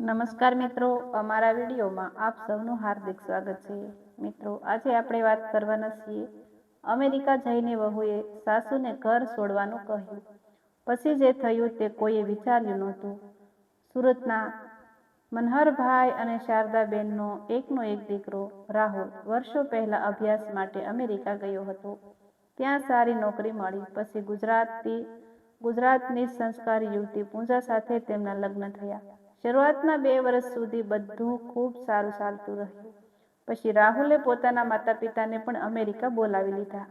નમસ્કાર મિત્રો, અમારા વિડીયોમાં આપ સૌનું હાર્દિક સ્વાગત છે। મિત્રો, આજે આપણે વાત કરવાના છીએ અમેરિકા જઈને વહુએ સાસુને ઘર છોડવાનું કહ્યું, પછી જે થયું તે કોઈએ વિચાર્યું નહોતું। સુરતના મનહરભાઈ અને શારદાબેનનો એકનો એક દીકરો રાહુલ વર્ષો પહેલા અભ્યાસ માટે અમેરિકા ગયો હતો। ત્યાં સારી નોકરી મળી પછી ગુજરાતની સંસ્કારી યુવતી પૂજા સાથે તેમના લગ્ન થયા। શરૂઆતના 2 વર્ષ સુધી બધું ખૂબ સારું ચાલતું રહ્યું। પછી રાહુલે પોતાના માતા પિતાને પણ અમેરિકા બોલાવી લીધા,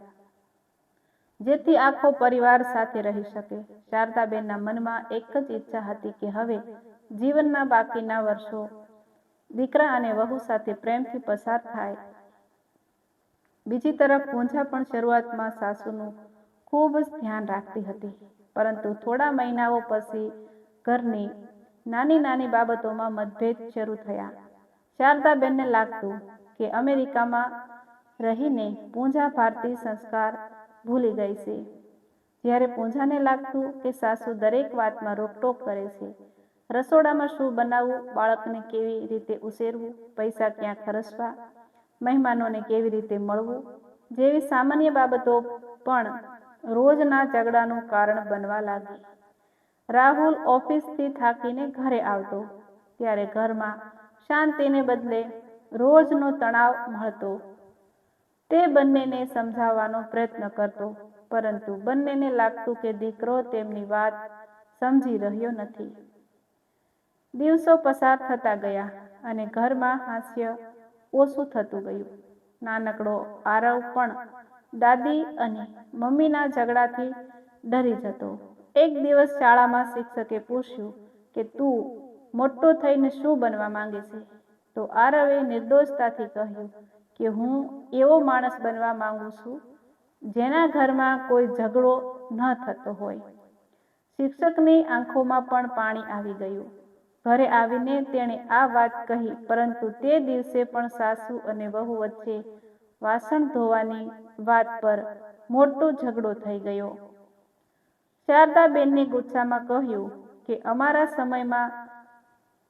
જેથી આખો પરિવાર સાથે રહી શકે। શારદાબેનના મનમાં એક જ ઈચ્છા હતી કે હવે જીવનના બાકીના વર્ષો દીકરા અને વહુ સાથે પ્રેમથી પસાર થાય। બીજી તરફ પૂંજા પણ શરૂઆતમાં સાસુનું ખૂબ જ ધ્યાન રાખતી હતી, પરંતુ થોડા મહિનાઓ પછી ઘરની નાની બાબતોમાં મતભેદ શરૂ થયા। શારદાબેનને લાગતું કે અમેરિકામાં રહીને પૂંજા ભારતીય સંસ્કાર ભૂલી ગઈ છે, જ્યારે પૂંજાને લાગતું કે સાસુ દરેક વાતમાં રોકટોક કરે છે। રસોડામાં શું બનાવવું, બાળકને કેવી રીતે ઉછેરવું, પૈસા ક્યાં ખર્ચવા, મહેમાનોને કેવી રીતે મળવું જેવી સામાન્ય બાબતો પણ રોજના ઝઘડાનું કારણ બનવા લાગી। રાહુલ ઓફિસથી થાકીને ઘરે આવતો ત્યારે ઘરમાં શાંતિને બદલે રોજનો તણાવ મળતો। તે બંનેને સમજાવવાનો પ્રયત્ન કરતો, પરંતુ બંનેને લાગતું કે દીકરો તેમની વાત સમજી રહ્યો નથી। દિવસો પસાર થતા ગયા અને ઘરમાં હાસ્ય ઓછું થતું ગયું। નાનકડો આરવ પણ દાદી અને મમ્મીના ઝઘડાથી ડરી જતો। એક દિવસ શાળામાં શિક્ષકે પૂછ્યું કે તું મોટો થઈને શું બનવા માંગે છે? તો આરવે નિર્દોષતાથી કહ્યું કે હું એવો માણસ બનવા માંગુ છું જેના ઘરમાં કોઈ ઝઘડો ન થતો હોય। શિક્ષકની આંખોમાં પણ પાણી આવી ગયું। ઘરે આવીને તેણે આ વાત કહી, પરંતુ તે દિવસે પણ સાસુ અને વહુ વચ્ચે વાસણ ધોવાની વાત પર મોટો ઝઘડો થઈ ગયો। શારદાબેનને ગુસ્સામાં કહ્યું કે અમારા સમયમાં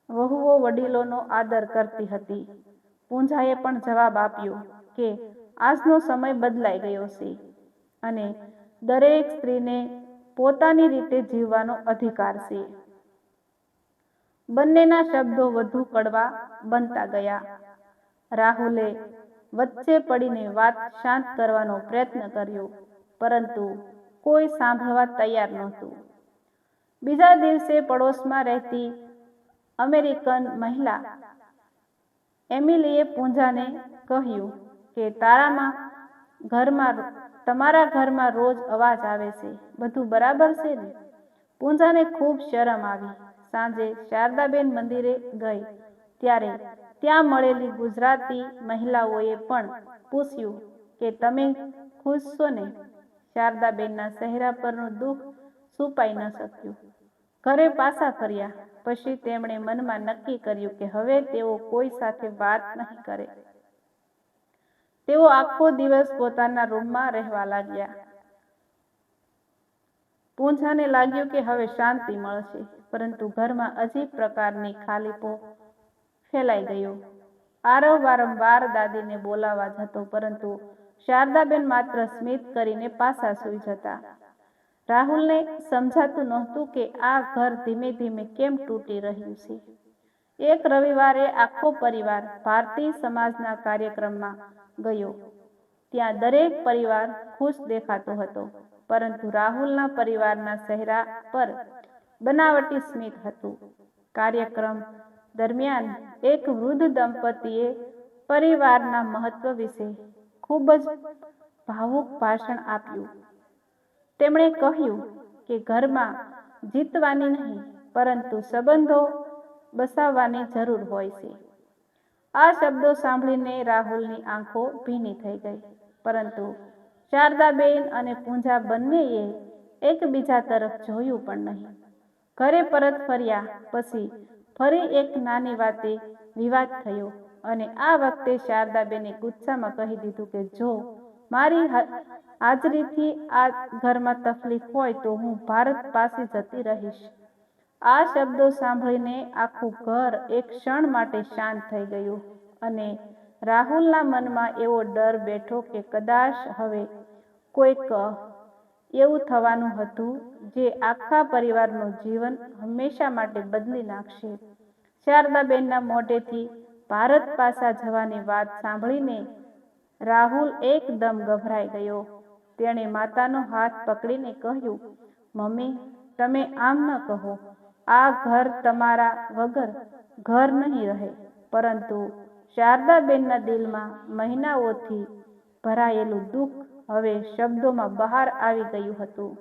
વહુઓ વડીલોનો આદર કરતી હતી। પૂંજાએ પણ જવાબ આપ્યો કે આજનો સમય બદલાઈ ગયો છે અને દરેક સ્ત્રીને પોતાની રીતે જીવવાનો અધિકાર છે। બંનેના શબ્દો વધુ કડવા બનતા ગયા। રાહુલે વચ્ચે પડીને વાત શાંત કરવાનો પ્રયત્ન કર્યો, પરંતુ કોઈ સાંભળવા તૈયાર નહોતું। બીજા દિવસે પડોશમાં રહેતી અમેરિકન મહિલા એમિલીએ પૂંજાને કહ્યું કે તમારા ઘરમાં રોજ અવાજ આવે છે, બધું બરાબર છે ને? પૂંજાને ખૂબ શરમ આવી। સાંજે શારદાબેન મંદિરે ગઈ ત્યારે ત્યાં મળેલી ગુજરાતી મહિલાઓએ પણ પૂછ્યું કે તમે ખુશ છો ને? શારદાબેનના ચહેરા પરનું દુઃખ છુપાઈ ન શક્યું। ઘરે પાછા ફર્યા પછી તેમણે મનમાં નક્કી કર્યું કે હવે તેઓ કોઈ સાથે વાત નહીં કરે। તેઓ આખો દિવસ પોતાના રૂમમાં રહેવા લાગ્યા। પૂંજાને લાગ્યું કે હવે શાંતિ મળશે, પરંતુ ઘરમાં અજીબ પ્રકારની ખાલીપો ફેલાઈ ગયો। આરવ વારંવાર દાદીને બોલાવવા જતો, પરંતુ શારદાબેન માત્ર સ્મિત કરીને પાછા સૂઈ જતા। રાહુલને સમજાતું નહોતું કે આ ઘર ધીમે ધીમે કેમ તૂટી રહ્યું છે। એક રવિવારે આખો પરિવાર ભારતીય સમાજના કાર્યક્રમમાં ગયો। ત્યાં દરેક પરિવાર ખુશ દેખાતો હતો, પરંતુ રાહુલના પરિવારના ચહેરા પર બનાવટી સ્મિત હતું। કાર્યક્રમ દરમિયાન એક વૃદ્ધ દંપતીએ પરિવારના મહત્વ વિશે ખૂબ જ ભાવુક ભાષણ આપ્યું। તેમણે કહ્યું કે ઘરમાં જીતવાની નહીં, પરંતુ સંબંધો બસાવવાની જરૂર હોય છે। આ શબ્દો સાંભળીને રાહુલની આંખો ભીની થઈ ગઈ, પરંતુ શારદાબેન અને પૂંજા બંનેએ એકબીજા તરફ જોયું પણ નહીં। ઘરે પરત ફર્યા પછી ફરી એક નાની વાતે વિવાદ થયો અને આ વખતે શારદાબેને ગુસ્સામાં કહી દીધું કે જો મારી હાજરીથી આ ઘરમાં તકલીફ હોય તો હું ભારત પાછી જતી રહીશ। આ શબ્દો સાંભળીને આખું ઘર એક ક્ષણ માટે શાંત થઈ ગયું અને રાહુલના મનમાં એવો ડર બેઠો કે કદાચ હવે કોઈક એવું થવાનું હતું જે આખા પરિવારનું જીવન હંમેશા માટે બદલી નાખશે. શારદાબેનના મોઢેથી ભારત પાછા જવાની વાત સાંભળીને રાહુલ એકદમ ગભરાઈ ગયો. તેણે માતાનો હાથ પકડીને કહ્યું, મમ્મી, તમે આમ ન કહો. આ ઘર તમારા વગર ઘર નહીં રહે. પરંતુ શારદાબેનના દિલમાં મહિનાઓથી ભરાયેલું દુઃખ હવે શબ્દોમાં બહાર આવી ગયું હતું.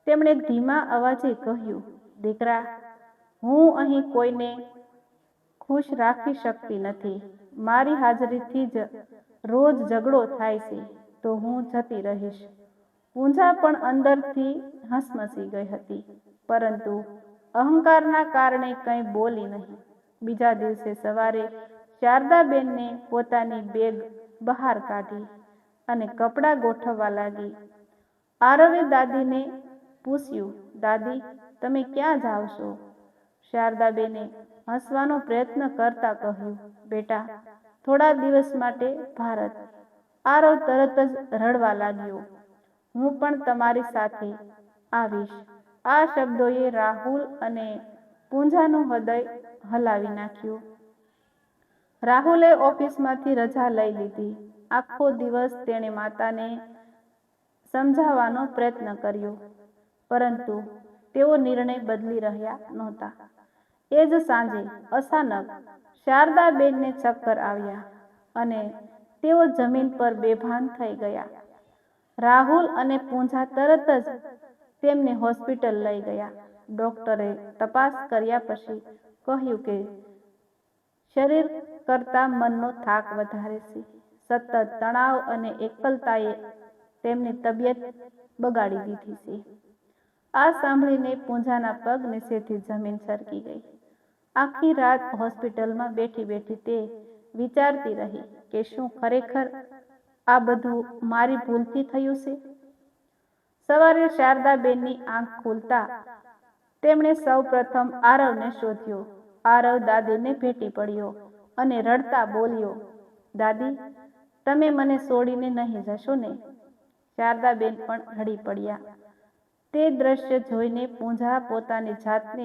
તેમણે ધીમા અવાજે કહ્યું, દીકરા, હું અહીં કોઈને ખુશ રાખી શકતી નથી. મારી હાજરીથી જ રોજ ઝઘડો થાય છે, તો હું જતી રહીશ. પૂંજા પણ અંદરથી હસમસી ગઈ હતી, પરંતુ અહંકારના કારણે કંઈ બોલી નહીં. બીજા દિવસે સવારે શારદાબેનને પોતાની બેગ બહાર કાઢી અને કપડાં ગોઠવવા લાગી. આરવે દાદીને પૂછ્યું, દાદી, તમે ક્યાં જાઓ છો? શારદાબેને હસવાનો પ્રયત્ન કરતા કહ્યું, બેટા, થોડા દિવસ માટે ભારત. આરવ તરત જ રડવા લાગ્યો. હું પણ તમારી સાથે આવીશ. આ શબ્દોએ રાહુલ અને પૂંજાનું હૃદય હલાવી નાખ્યું. રાહુલે ઓફિસમાંથી રજા લઈ લીધી. આખો દિવસ તેણે માતાને સમજાવવાનો પ્રયત્ન કર્યો, પરંતુ તેઓ નિર્ણય બદલી રહ્યા નહોતા. એ જ સાંજે અચાનક શારદાબેનને ચક્કર આવ્યા અને તેઓ જમીન પર બેભાન થઈ ગયા. રાહુલ અને પૂંજા તરત જ તેમને હોસ્પિટલ લઈ ગયા. ડોક્ટરે તપાસ કર્યા પછી કહ્યું કે શરીર કરતાં મનનો થાક વધારે છે. સતત તણાવ અને એકલતાએ તેમની તબિયત બગાડી દીધી છે. આ સાંભળીને પૂંજાના પગ નીચેથી જમીન સરકી ગઈ. આખી રાત હોસ્પિટલમાં બેઠી બેઠી તે વિચારતી રહી કે શું ખરેખર આ બધું મારી ભૂલથી થયું છે. સવારે શારદાબેનની આંખ ખુલતા તેમણે સૌ પ્રથમ આરવને શોધ્યો. આરવ દાદીને ભેટી પડ્યો અને રડતા બોલ્યો, દાદી, તમે મને છોડીને નહીં જશો ને? શારદાબેન પણ રડી પડ્યા. તે દ્રશ્ય જોઈને પૂંજા પોતાની જાતને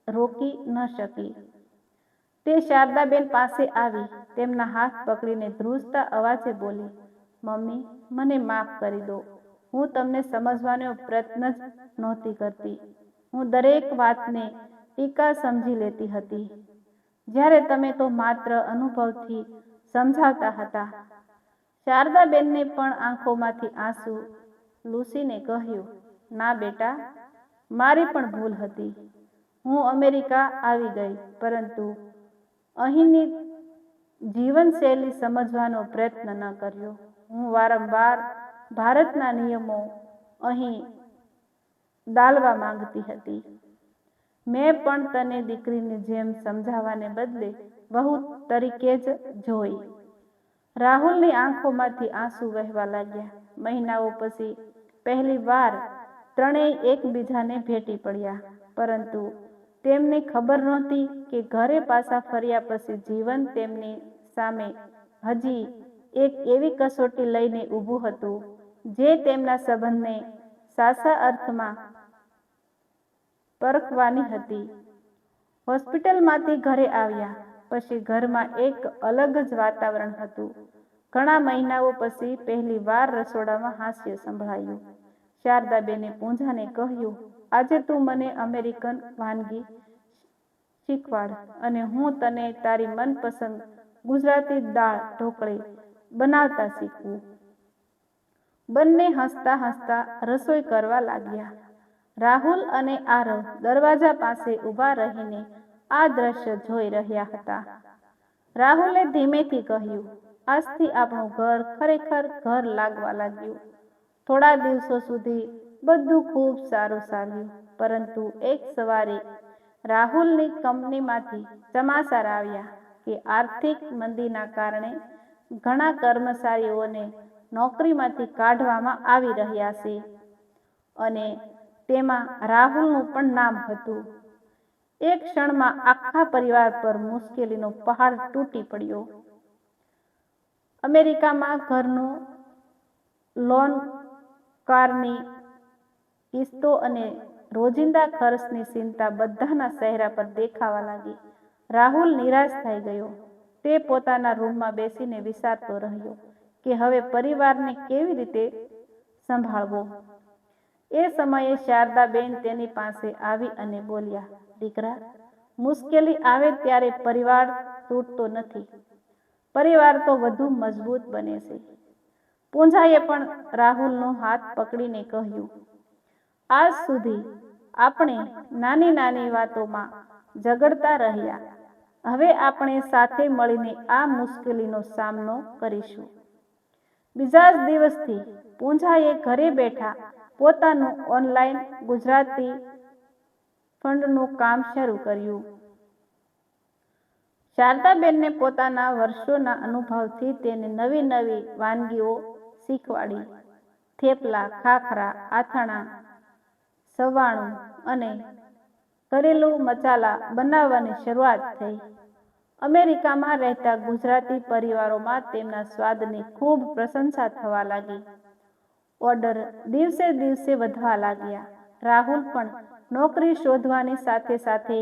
રોકી ન શકી. તે શારદાબેન પાસે આવી તેમના હાથ પકડીને ધ્રુજતા અવાજે બોલી, મમ્મી, મને માફ કરી દો. હું તમને સમજવાનો પ્રયત્ન જ નહોતી કરતી. હું દરેક વાતને ટીકા સમજી લેતી હતી, જ્યારે તમે તો માત્ર અનુભવથી સમજાવતા હતા. શારદાબેનને પણ આંખોમાંથી આંસુ લૂસીને કહ્યું, ના બેટા, મારી પણ ભૂલ હતી. હું અમેરિકા આવી ગઈ, પરંતુ અહીંની જીવનશૈલી સમજવાનો પ્રયત્ન ન કર્યો. હું વારંવાર ભારતના નિયમો અહીં ડાલવા માંગતી હતી. મેં પણ તને દીકરીની જેમ સમજાવવાને બદલે વહુ તરીકે જ જોઈ. રાહુલની આંખોમાંથી આંસુ વહેવા લાગ્યા. મહિનાઓ પછી પહેલી વાર ત્રણેય એકબીજાને ભેટી પડ્યા, પરંતુ તેમને ખબર નહોતી કે ઘરે પાછા ફર્યા પછી જીવન તેમની સામે હજી એક એવી કસોટી લઈને ઊભું હતું જે તેમના સંબંધને સાચા અર્થમાં પરખવાની હતી. હોસ્પિટલમાંથી ઘરે આવ્યા પછી ઘરમાં એક અલગ જ વાતાવરણ હતું. ઘણા મહિનાઓ પછી પહેલી વાર રસોડામાં હાસ્ય સંભળાયું. શારદાબેને પૂંજાને કહ્યું, આજે તું મને અમેરિકન વાનગી શીખવાડ અને હું તને તારી મનપસંદ ગુજરાતી દાળ ઢોકળી બનાવતા શીખવું. બંને હસતા હસતા રસોઈ કરવા લાગ્યા. રાહુલ અને આરવ દરવાજા પાસે ઊભા રહીને આ દ્રશ્ય જોઈ રહ્યા હતા. રાહુલે ધીમેથી કહ્યું, આજથી આપણું ઘર ખરેખર ઘર લાગવા લાગ્યું. થોડા દિવસો સુધી બધું ખૂબ સારું ચાલ્યું, પરંતુ એક સવારે રાહુલની કંપનીમાંથી સમાચાર આવ્યા કે આર્થિક મંદીના કારણે ઘણા કર્મચારીઓને નોકરીમાંથી કાઢવામાં આવી રહ્યા છે અને તેમાં રાહુલનું પણ નામ હતું. એક ક્ષણમાં આખા પરિવાર પર મુશ્કેલીનો પહાડ તૂટી પડ્યો. અમેરિકામાં ઘરનું લોન, કારની કિસ્તો અને રોજિંદા ખર્ચની ચિંતા બધાના ચહેરા પર દેખાવા લાગી. રાહુલ નિરાશ થઈ ગયો. તે પોતાના રૂમમાં બેસીને વિચારતો રહ્યો કે હવે પરિવારને કેવી રીતે સંભાળવો. એ સમયે શારદાબેન તેની પાસે આવી અને બોલ્યા, દીકરા, મુશ્કેલી આવે ત્યારે પરિવાર તૂટતો નથી, પરિવાર તો વધુ મજબૂત બને છે. પૂંજાએ પણ રાહુલનો હાથ પકડીને કહ્યું, આજ સુધી આપણે નાની નાની વાતોમાં ઝઘડતા રહ્યા. હવે આપણે સાથે મળીને આ મુશ્કેલીનો સામનો કરીશું. બીજા જ દિવસથી પૂંજાએ ઘરે બેઠા પોતાનું ઓનલાઈન ગુજરાતી ફંડનું કામ શરૂ કર્યું. શારદાબેનને પોતાના વર્ષોના અનુભવથી તેને નવી નવી વાનગીઓ શીખવાડી. થેપલા, ખાખરા, આથાણા, સવાણું અને ઘરેલું મસાલા બનાવવાની શરૂઆત થઈ. અમેરિકામાં રહેતા ગુજરાતી પરિવારોમાં તેમના સ્વાદની ખૂબ પ્રશંસા થવા લાગી. ઓર્ડર દિવસે દિવસે વધવા લાગ્યા. રાહુલ પણ નોકરી શોધવાની સાથે સાથે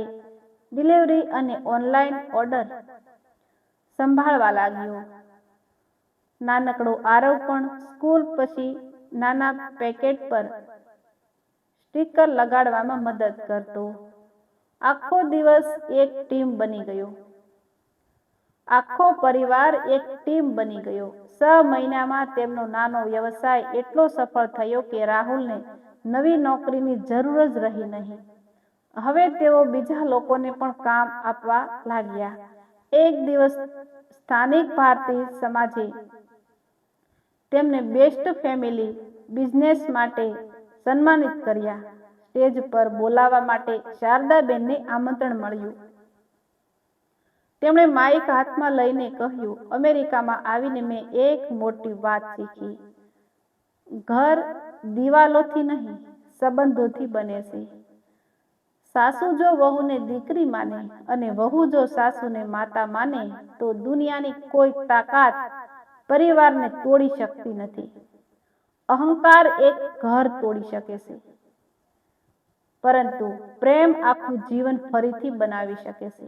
ડિલિવરી અને ઓનલાઈન ઓર્ડર સંભાળવા લાગ્યો. નાનકડો આરવ પણ સ્કૂલ પછી નાના પેકેટ પર સ્ટીકર લગાડવામાં મદદ કરતો. આખો દિવસ એક ટીમ બની ગયો. આખો પરિવાર એક ટીમ બની ગયો. 6 મહિનામાં તેમનો નાનો વ્યવસાય એટલો સફળ થયો કે રાહુલને નવી નોકરીની જરૂર જ રહી નહીં. હવે તેઓ બીજા લોકોને પણ કામ આપવા લાગ્યા. એક દિવસ સ્થાનિક ભારતીય સમાજે તેમને બેસ્ટ ફેમિલી બિઝનેસ માટે સન્માનિત કર્યા. સ્ટેજ પર બોલાવવા માટે શારદાબેનને આમંત્રણ મળ્યું. તેમણે માઇક હાથમાં લઈને કહ્યું, અમેરિકામાં આવીને મેં એક મોટી વાત શીખી. ઘર દિવાલોથી નહીં, સંબંધોથી બને છે. સાસુ જો વહુને દીકરી માને અને વહુ જો સાસુને માતા માને તો દુનિયાની કોઈ તાકાત પરિવારને તોડી શકતી નથી. અહંકાર એક ઘર તોડી શકે છે, પરંતુ પ્રેમ આખું જીવન ફરીથી બનાવી શકે છે.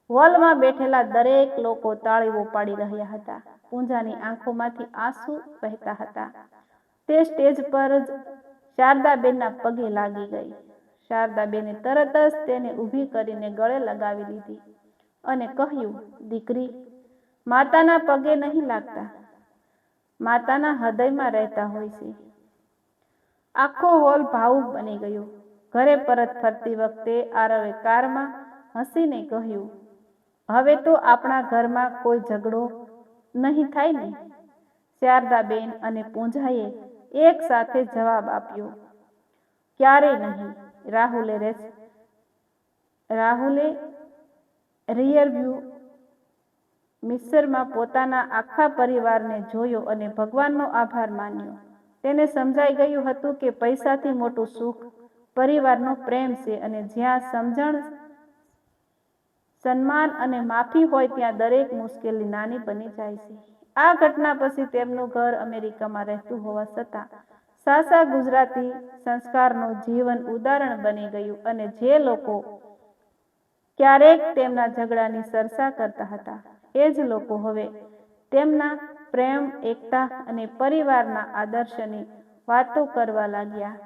હોલમાં બેઠેલા દરેક લોકો તાળીઓ પાડી રહ્યા હતા. પૂંજાની આંખોમાંથી આંસુ વહેતા હતા. તે સ્ટેજ પર જ શારદાબેનના પગે લાગી ગઈ. શારદાબેને તરત જ તેને ઊભી કરીને ગળે લગાવી લીધી અને કહ્યું, દીકરી, માતાના પગે નહીં લાગતા, માતાના હૃદયમાં રહેતા હોય છે. આખો હોલ ભાવુક બની ગયો. ઘરે પરત ફરતી વખતે આરવે કારમાં હસીને કહ્યું, હવે તો આપણા ઘરમાં કોઈ ઝઘડો નહીં થાય ને? શારદાબેન અને પૂંજાએ એક સાથે જવાબ આપ્યો, ક્યારેય નહીં. રાહુલે રિયરવ્યૂ મિરરમાં પોતાના આખા પરિવારને જોયો અને ભગવાનનો આભાર માન્યો. તેને સમજાઈ ગયું હતું કે પૈસાથી મોટું સુખ પરિવારનો પ્રેમ છે અને જ્યાં સમજણ, સન્માન અને માફી હોય ત્યાં દરેક મુશ્કેલી નાની બની જાય છે. આ ઘટના પછી તેમનું ઘર અમેરિકામાં રહેતું હોવા છતાં સાસા ગુજરાતી સંસ્કારનું જીવન ઉદાહરણ બની ગયું અને જે લોકો ક્યારેક તેમના ઝઘડાની ચર્ચા કરતા હતા, એ જ લોકો હવે તેમના પ્રેમ, એકતા અને પરિવારના આદર્શની વાતો કરવા લાગ્યા.